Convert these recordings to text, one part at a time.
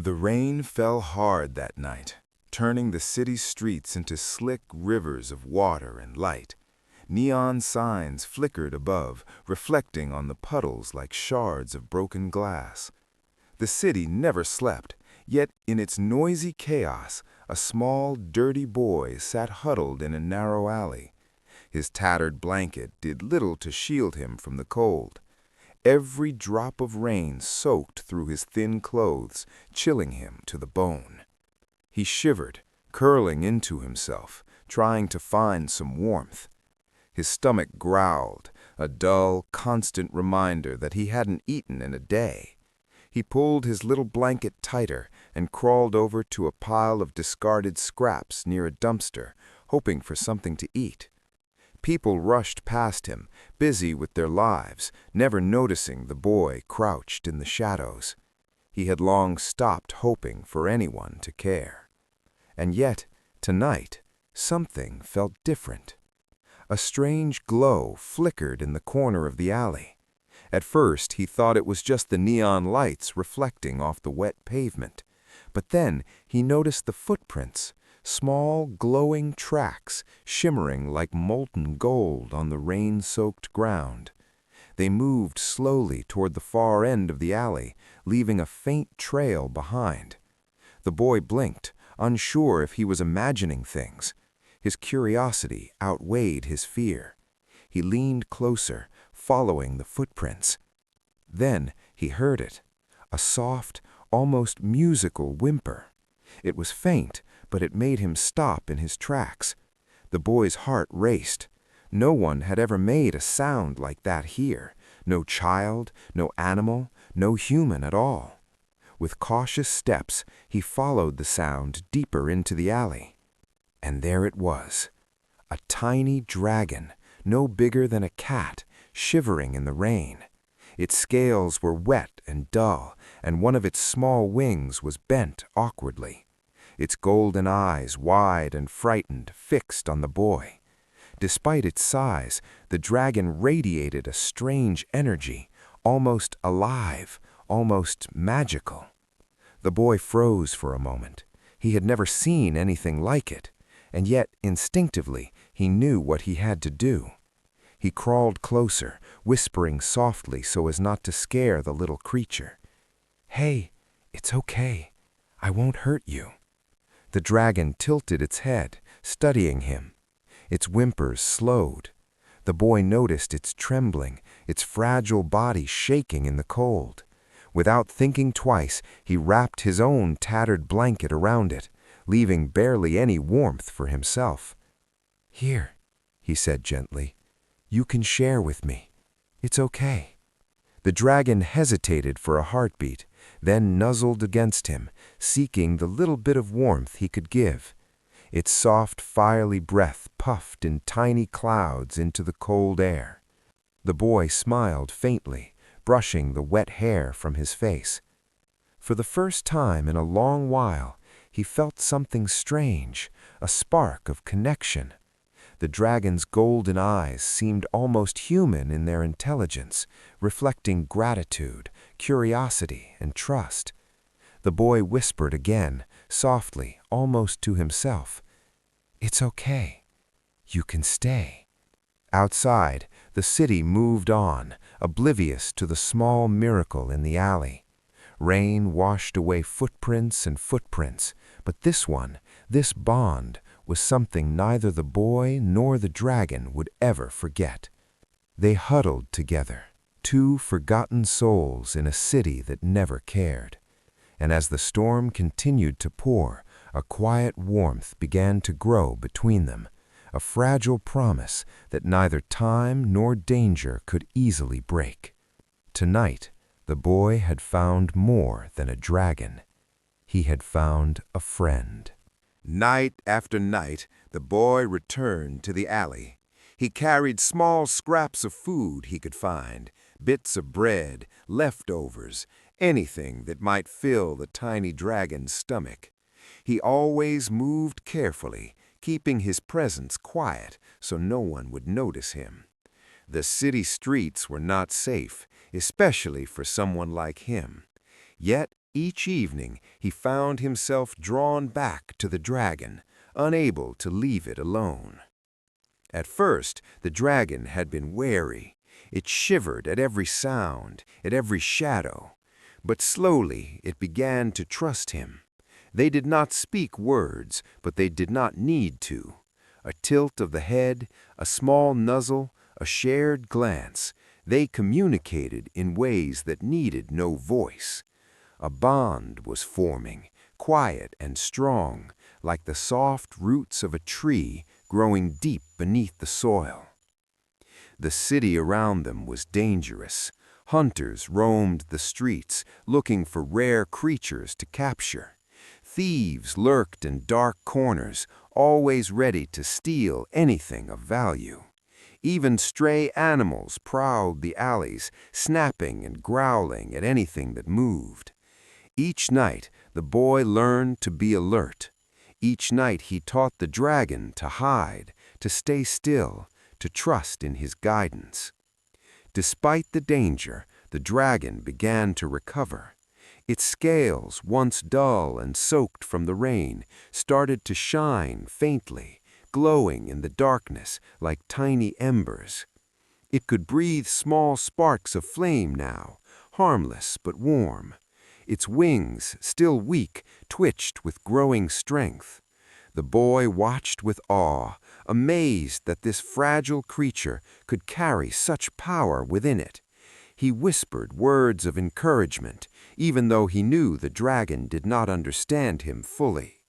The rain fell hard that night, turning the city's streets into slick rivers of water and light. Neon signs flickered above, reflecting on the puddles like shards of broken glass. The city never slept, yet in its noisy chaos, a small, dirty boy sat huddled in a narrow alley. His tattered blanket did little to shield him from the cold. Every drop of rain soaked through his thin clothes, chilling him to the bone. He shivered, curling into himself, trying to find some warmth. His stomach growled, a dull, constant reminder that he hadn't eaten in a day. He pulled his little blanket tighter and crawled over to a pile of discarded scraps near a dumpster, hoping for something to eat. People rushed past him, busy with their lives, never noticing the boy crouched in the shadows. He had long stopped hoping for anyone to care. And yet, tonight, something felt different. A strange glow flickered in the corner of the alley. At first, he thought it was just the neon lights reflecting off the wet pavement. But then he noticed the footprints, small, glowing tracks shimmering like molten gold on the rain-soaked ground. They moved slowly toward the far end of the alley, leaving a faint trail behind. The boy blinked, unsure if he was imagining things. His curiosity outweighed his fear. He leaned closer, following the footprints. Then he heard it, a soft, almost musical whimper. It was faint, but it made him stop in his tracks. The boy's heart raced. No one had ever made a sound like that here. No child, no animal, no human at all. With cautious steps, he followed the sound deeper into the alley. And there it was, a tiny dragon, no bigger than a cat, shivering in the rain. Its scales were wet and dull, and one of its small wings was bent awkwardly. Its golden eyes, wide and frightened, fixed on the boy. Despite its size, the dragon radiated a strange energy, almost alive, almost magical. The boy froze for a moment. He had never seen anything like it, and yet instinctively he knew what he had to do. He crawled closer, whispering softly so as not to scare the little creature. "Hey, it's okay. I won't hurt you." The dragon tilted its head, studying him. Its whimpers slowed. The boy noticed its trembling, its fragile body shaking in the cold. Without thinking twice, he wrapped his own tattered blanket around it, leaving barely any warmth for himself. "Here," he said gently. "You can share with me. It's okay." The dragon hesitated for a heartbeat, then nuzzled against him, seeking the little bit of warmth he could give. Its soft, fiery breath puffed in tiny clouds into the cold air. The boy smiled faintly, brushing the wet hair from his face. For the first time in a long while, he felt something strange, a spark of connection. The dragon's golden eyes seemed almost human in their intelligence, reflecting gratitude, curiosity, and trust. The boy whispered again, softly, almost to himself, "It's okay. You can stay." Outside, the city moved on, oblivious to the small miracle in the alley. Rain washed away footprints and footprints, but this one, this bond, was something neither the boy nor the dragon would ever forget. They huddled together, two forgotten souls in a city that never cared. And as the storm continued to pour, a quiet warmth began to grow between them, a fragile promise that neither time nor danger could easily break. Tonight, the boy had found more than a dragon. He had found a friend. Night after night, the boy returned to the alley. He carried small scraps of food he could find, bits of bread, leftovers, anything that might fill the tiny dragon's stomach. He always moved carefully, keeping his presence quiet so no one would notice him. The city streets were not safe, especially for someone like him. Yet Each evening he found himself drawn back to the dragon, unable to leave it alone. At first, the dragon had been wary. It shivered at every sound, at every shadow. But slowly it began to trust him. They did not speak words, but they did not need to. A tilt of the head, a small nuzzle, a shared glance, they communicated in ways that needed no voice. A bond was forming, quiet and strong, like the soft roots of a tree growing deep beneath the soil. The city around them was dangerous. Hunters roamed the streets, looking for rare creatures to capture. Thieves lurked in dark corners, always ready to steal anything of value. Even stray animals prowled the alleys, snapping and growling at anything that moved. Each night, the boy learned to be alert. Each night he taught the dragon to hide, to stay still, to trust in his guidance. Despite the danger, the dragon began to recover. Its scales, once dull and soaked from the rain, started to shine faintly, glowing in the darkness like tiny embers. It could breathe small sparks of flame now, harmless but warm. Its wings, still weak, twitched with growing strength. The boy watched with awe, amazed that this fragile creature could carry such power within it. He whispered words of encouragement, even though he knew the dragon did not understand him fully.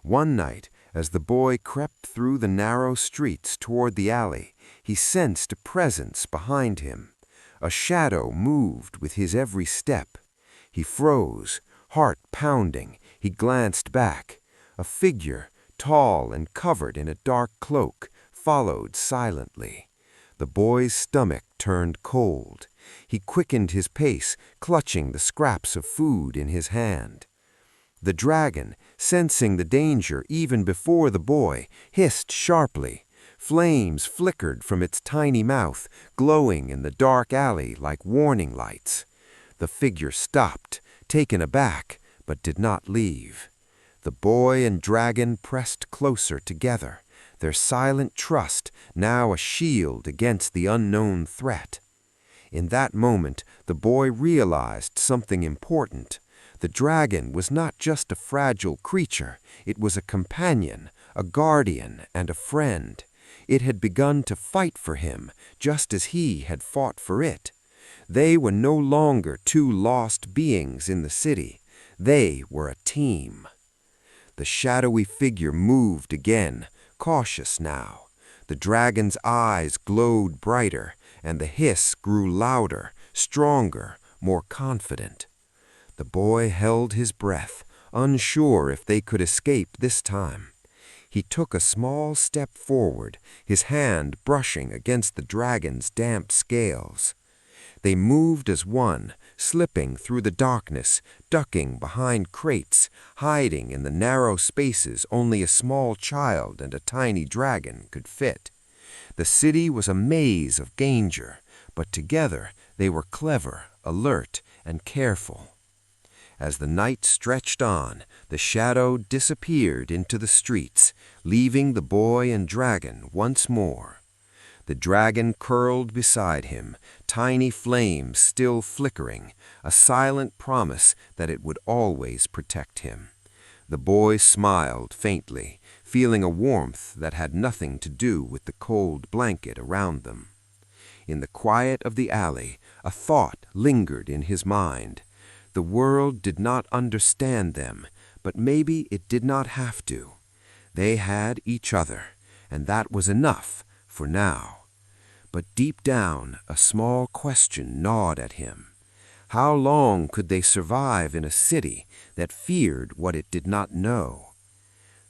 One night, as the boy crept through the narrow streets toward the alley, he sensed a presence behind him. A shadow moved with his every step. He froze, heart pounding. He glanced back. A figure, tall and covered in a dark cloak, followed silently. The boy's stomach turned cold. He quickened his pace, clutching the scraps of food in his hand. The dragon, sensing the danger even before the boy, hissed sharply. Flames flickered from its tiny mouth, glowing in the dark alley like warning lights. The figure stopped, taken aback, but did not leave. The boy and dragon pressed closer together, their silent trust now a shield against the unknown threat. In that moment, the boy realized something important. The dragon was not just a fragile creature, it was a companion, a guardian, and a friend. It had begun to fight for him, just as he had fought for it. They were no longer two lost beings in the city. They were a team. The shadowy figure moved again, cautious now. The dragon's eyes glowed brighter, and the hiss grew louder, stronger, more confident. The boy held his breath, unsure if they could escape this time. He took a small step forward, his hand brushing against the dragon's damp scales. They moved as one, slipping through the darkness, ducking behind crates, hiding in the narrow spaces only a small child and a tiny dragon could fit. The city was a maze of danger, but together they were clever, alert, and careful. As the night stretched on, the shadow disappeared into the streets, leaving the boy and dragon once more. The dragon curled beside him, tiny flames still flickering, a silent promise that it would always protect him. The boy smiled faintly, feeling a warmth that had nothing to do with the cold blanket around them. In the quiet of the alley, a thought lingered in his mind. The world did not understand them, but maybe it did not have to. They had each other, and that was enough for now. But deep down, a small question gnawed at him. How long could they survive in a city that feared what it did not know?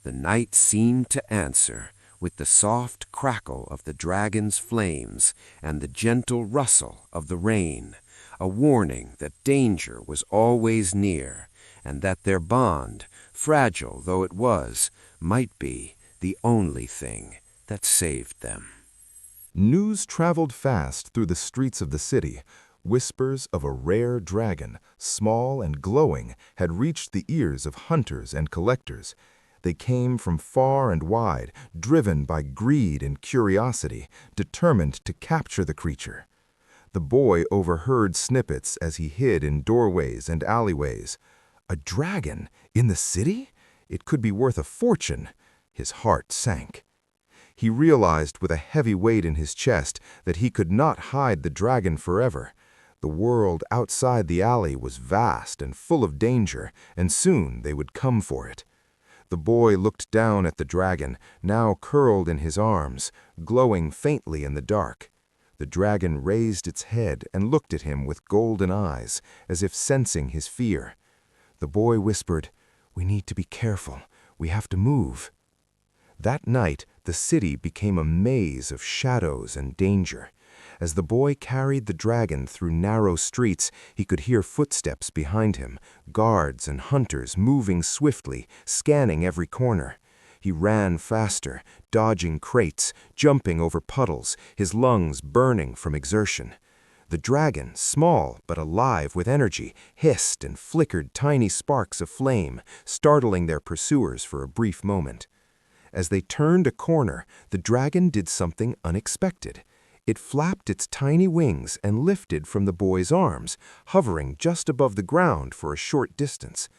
The night seemed to answer with the soft crackle of the dragon's flames and the gentle rustle of the rain, a warning that danger was always near, and that their bond, fragile though it was, might be the only thing that saved them. News traveled fast through the streets of the city. Whispers of a rare dragon, small and glowing, had reached the ears of hunters and collectors. They came from far and wide, driven by greed and curiosity, determined to capture the creature. The boy overheard snippets as he hid in doorways and alleyways. A dragon? In the city? It could be worth a fortune. His heart sank. He realized with a heavy weight in his chest that he could not hide the dragon forever. The world outside the alley was vast and full of danger, and soon they would come for it. The boy looked down at the dragon, now curled in his arms, glowing faintly in the dark. The dragon raised its head and looked at him with golden eyes, as if sensing his fear. The boy whispered, "We need to be careful. We have to move." That night, the city became a maze of shadows and danger. As the boy carried the dragon through narrow streets, he could hear footsteps behind him, guards and hunters moving swiftly, scanning every corner. He ran faster, dodging crates, jumping over puddles, his lungs burning from exertion. The dragon, small but alive with energy, hissed and flickered tiny sparks of flame, startling their pursuers for a brief moment. As they turned a corner, the dragon did something unexpected. It flapped its tiny wings and lifted from the boy's arms, hovering just above the ground for a short distance.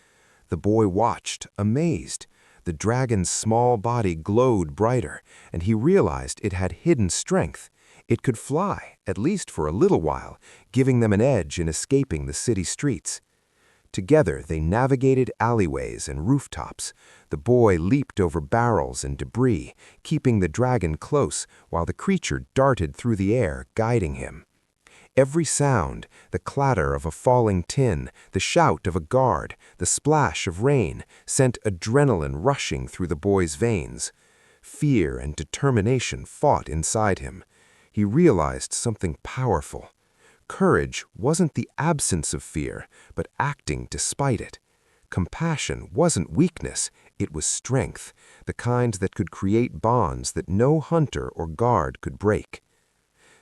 The boy watched, amazed. The dragon's small body glowed brighter, and he realized it had hidden strength. It could fly, at least for a little while, giving them an edge in escaping the city streets. Together, they navigated alleyways and rooftops. The boy leaped over barrels and debris, keeping the dragon close while the creature darted through the air, guiding him. Every sound, the clatter of a falling tin, the shout of a guard, the splash of rain, sent adrenaline rushing through the boy's veins. Fear and determination fought inside him. He realized something powerful. Courage wasn't the absence of fear, but acting despite it. Compassion wasn't weakness, it was strength, the kind that could create bonds that no hunter or guard could break.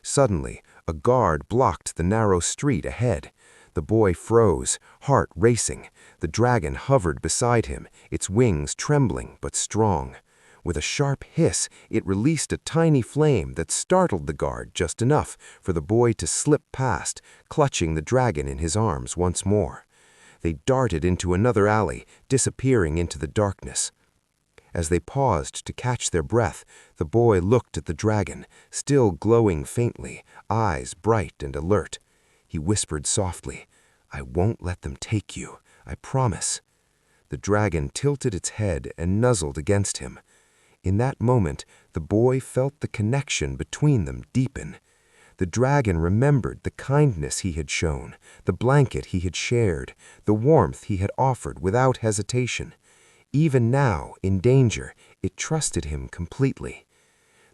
Suddenly, a guard blocked the narrow street ahead. The boy froze, heart racing. The dragon hovered beside him, its wings trembling but strong. With a sharp hiss, it released a tiny flame that startled the guard just enough for the boy to slip past, clutching the dragon in his arms once more. They darted into another alley, disappearing into the darkness. As they paused to catch their breath, the boy looked at the dragon, still glowing faintly, eyes bright and alert. He whispered softly, "I won't let them take you, I promise." The dragon tilted its head and nuzzled against him. In that moment, the boy felt the connection between them deepen. The dragon remembered the kindness he had shown, the blanket he had shared, the warmth he had offered without hesitation. Even now, in danger, it trusted him completely.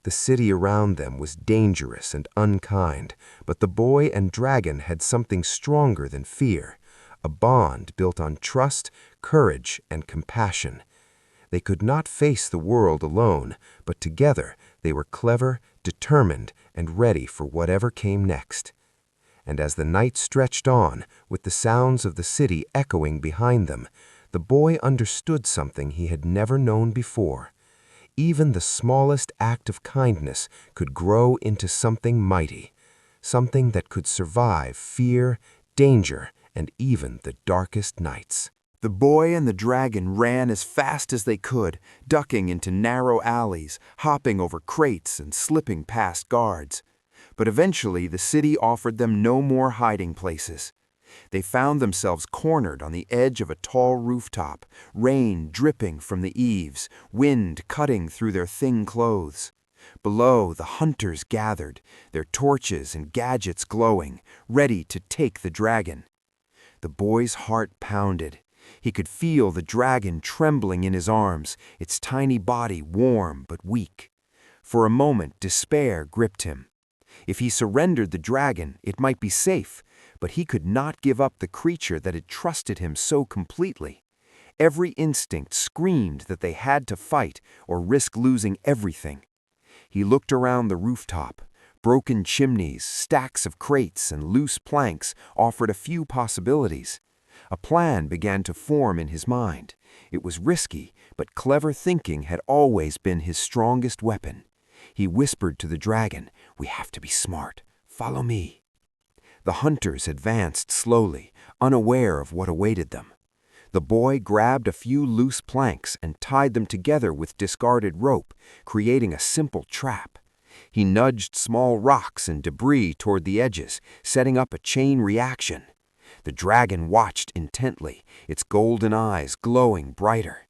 The city around them was dangerous and unkind, but the boy and dragon had something stronger than fear, a bond built on trust, courage, and compassion. They could not face the world alone, but together they were clever, determined, and ready for whatever came next. And as the night stretched on, with the sounds of the city echoing behind them, the boy understood something he had never known before. Even the smallest act of kindness could grow into something mighty, something that could survive fear, danger, and even the darkest nights. The boy and the dragon ran as fast as they could, ducking into narrow alleys, hopping over crates, and slipping past guards. But eventually, the city offered them no more hiding places. They found themselves cornered on the edge of a tall rooftop, rain dripping from the eaves, wind cutting through their thin clothes. Below, the hunters gathered, their torches and gadgets glowing, ready to take the dragon. The boy's heart pounded. He could feel the dragon trembling in his arms, its tiny body warm but weak. For a moment, despair gripped him. If he surrendered the dragon, it might be safe, but he could not give up the creature that had trusted him so completely. Every instinct screamed that they had to fight or risk losing everything. He looked around the rooftop. Broken chimneys, stacks of crates, and loose planks offered a few possibilities. A plan began to form in his mind. It was risky, but clever thinking had always been his strongest weapon. He whispered to the dragon, "We have to be smart. Follow me." The hunters advanced slowly, unaware of what awaited them. The boy grabbed a few loose planks and tied them together with discarded rope, creating a simple trap. He nudged small rocks and debris toward the edges, setting up a chain reaction. The dragon watched intently, its golden eyes glowing brighter.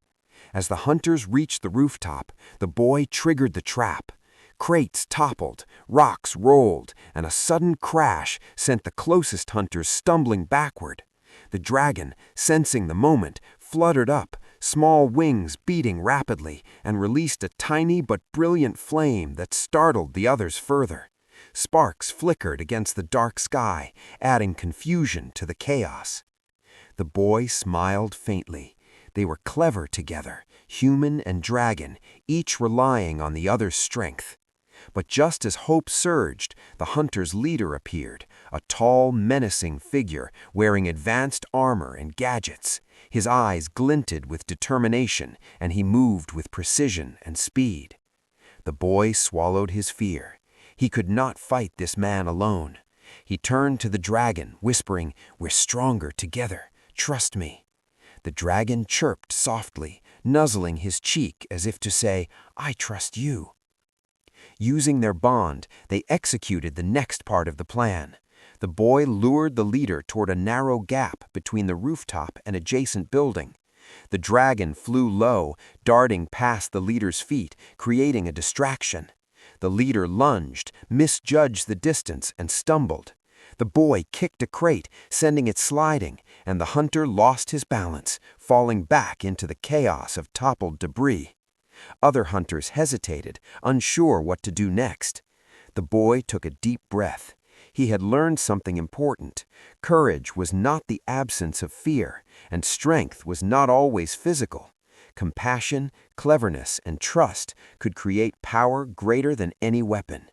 As the hunters reached the rooftop, the boy triggered the trap. Crates toppled, rocks rolled, and a sudden crash sent the closest hunters stumbling backward. The dragon, sensing the moment, fluttered up, small wings beating rapidly, and released a tiny but brilliant flame that startled the others further. Sparks flickered against the dark sky, adding confusion to the chaos. The boy smiled faintly. They were clever together, human and dragon, each relying on the other's strength. But just as hope surged, the hunter's leader appeared, a tall, menacing figure wearing advanced armor and gadgets. His eyes glinted with determination, and he moved with precision and speed. The boy swallowed his fear. He could not fight this man alone. He turned to the dragon, whispering, "We're stronger together. Trust me." The dragon chirped softly, nuzzling his cheek as if to say, "I trust you." Using their bond, they executed the next part of the plan. The boy lured the leader toward a narrow gap between the rooftop and adjacent building. The dragon flew low, darting past the leader's feet, creating a distraction. The leader lunged, misjudged the distance, and stumbled. The boy kicked a crate, sending it sliding, and the hunter lost his balance, falling back into the chaos of toppled debris. Other hunters hesitated, unsure what to do next. The boy took a deep breath. He had learned something important. Courage was not the absence of fear, and strength was not always physical. Compassion, cleverness, and trust could create power greater than any weapon.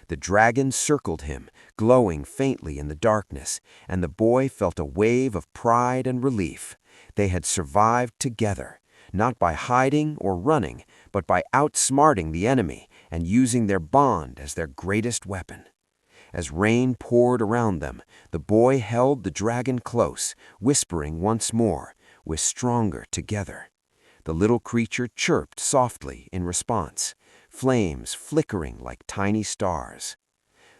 The dragon circled him, glowing faintly in the darkness, and the boy felt a wave of pride and relief. They had survived together, not by hiding or running, but by outsmarting the enemy and using their bond as their greatest weapon. As rain poured around them, the boy held the dragon close, whispering once more, "We're stronger together." The little creature chirped softly in response, flames flickering like tiny stars.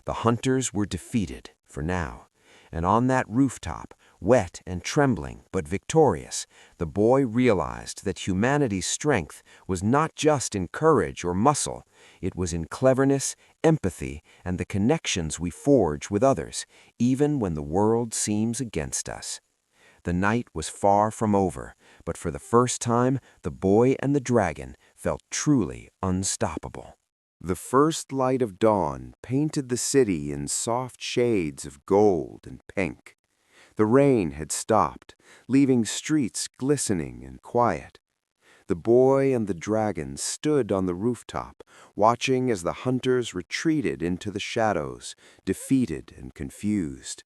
The hunters were defeated, for now, and on that rooftop, wet and trembling but victorious, the boy realized that humanity's strength was not just in courage or muscle, it was in cleverness, empathy, and the connections we forge with others, even when the world seems against us. The night was far from over, but for the first time, the boy and the dragon felt truly unstoppable. The first light of dawn painted the city in soft shades of gold and pink. The rain had stopped, leaving streets glistening and quiet. The boy and the dragon stood on the rooftop, watching as the hunters retreated into the shadows, defeated and confused.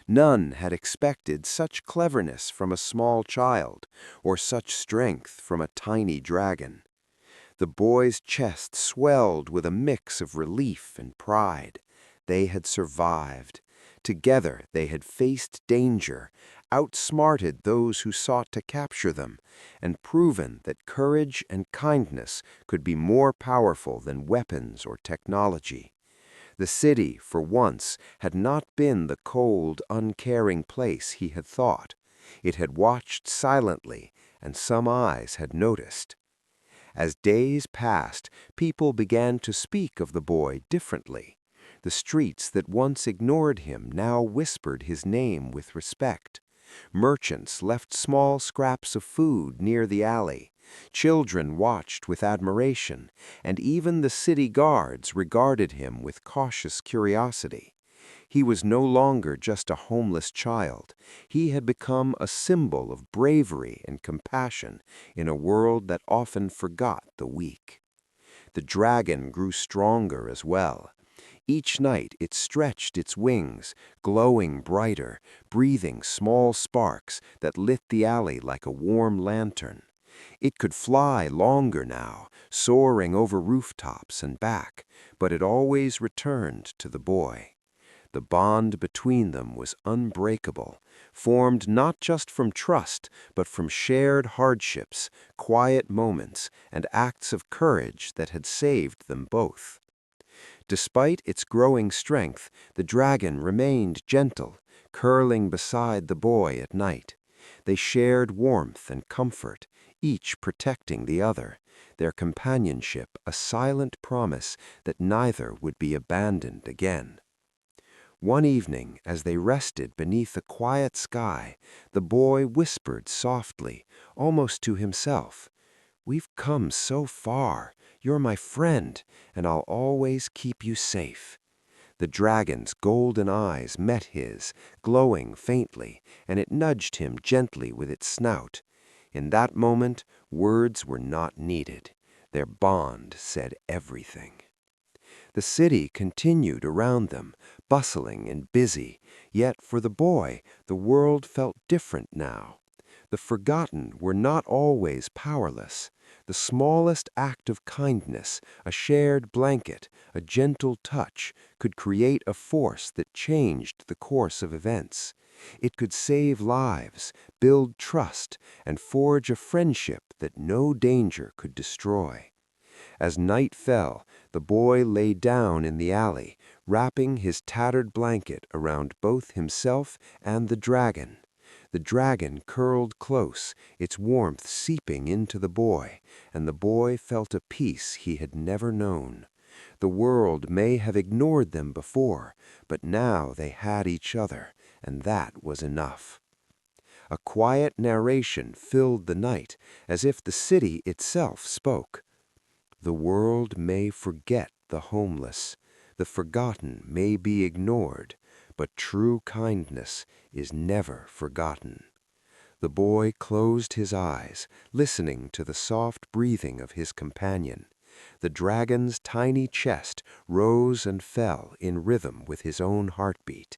None had expected such cleverness from a small child, or such strength from a tiny dragon. The boy's chest swelled with a mix of relief and pride. They had survived. Together they had faced danger, outsmarted those who sought to capture them, and proven that courage and kindness could be more powerful than weapons or technology. The city, for once, had not been the cold, uncaring place he had thought. It had watched silently, and some eyes had noticed. As days passed, people began to speak of the boy differently. The streets that once ignored him now whispered his name with respect. Merchants left small scraps of food near the alley. Children watched with admiration, and even the city guards regarded him with cautious curiosity. He was no longer just a homeless child. He had become a symbol of bravery and compassion in a world that often forgot the weak. The dragon grew stronger as well. Each night it stretched its wings, glowing brighter, breathing small sparks that lit the alley like a warm lantern. It could fly longer now, soaring over rooftops and back, but it always returned to the boy. The bond between them was unbreakable, formed not just from trust, but from shared hardships, quiet moments, and acts of courage that had saved them both. Despite its growing strength, the dragon remained gentle, curling beside the boy at night. They shared warmth and comfort, each protecting the other, their companionship a silent promise that neither would be abandoned again. One evening, as they rested beneath a quiet sky, the boy whispered softly, almost to himself, "We've come so far. You're my friend, and I'll always keep you safe." The dragon's golden eyes met his, glowing faintly, and it nudged him gently with its snout. In that moment, words were not needed. Their bond said everything. The city continued around them, bustling and busy, yet for the boy, the world felt different now. The forgotten were not always powerless. The smallest act of kindness, a shared blanket, a gentle touch, could create a force that changed the course of events. It could save lives, build trust, and forge a friendship that no danger could destroy. As night fell, the boy lay down in the alley, wrapping his tattered blanket around both himself and the dragon. The dragon curled close, its warmth seeping into the boy, and the boy felt a peace he had never known. The world may have ignored them before, but now they had each other, and that was enough. A quiet narration filled the night, as if the city itself spoke. The world may forget the homeless, the forgotten may be ignored, but true kindness is never forgotten. The boy closed his eyes, listening to the soft breathing of his companion. The dragon's tiny chest rose and fell in rhythm with his own heartbeat.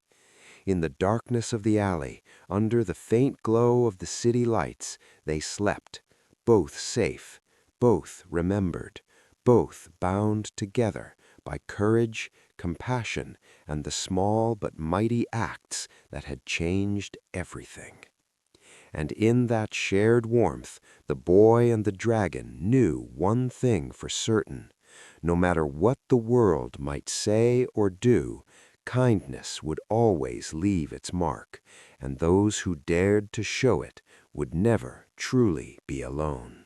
In the darkness of the alley, under the faint glow of the city lights, they slept, both safe, both remembered, both bound together by courage, compassion, and the small but mighty acts that had changed everything. And in that shared warmth, the boy and the dragon knew one thing for certain. No matter what the world might say or do, kindness would always leave its mark, and those who dared to show it would never truly be alone.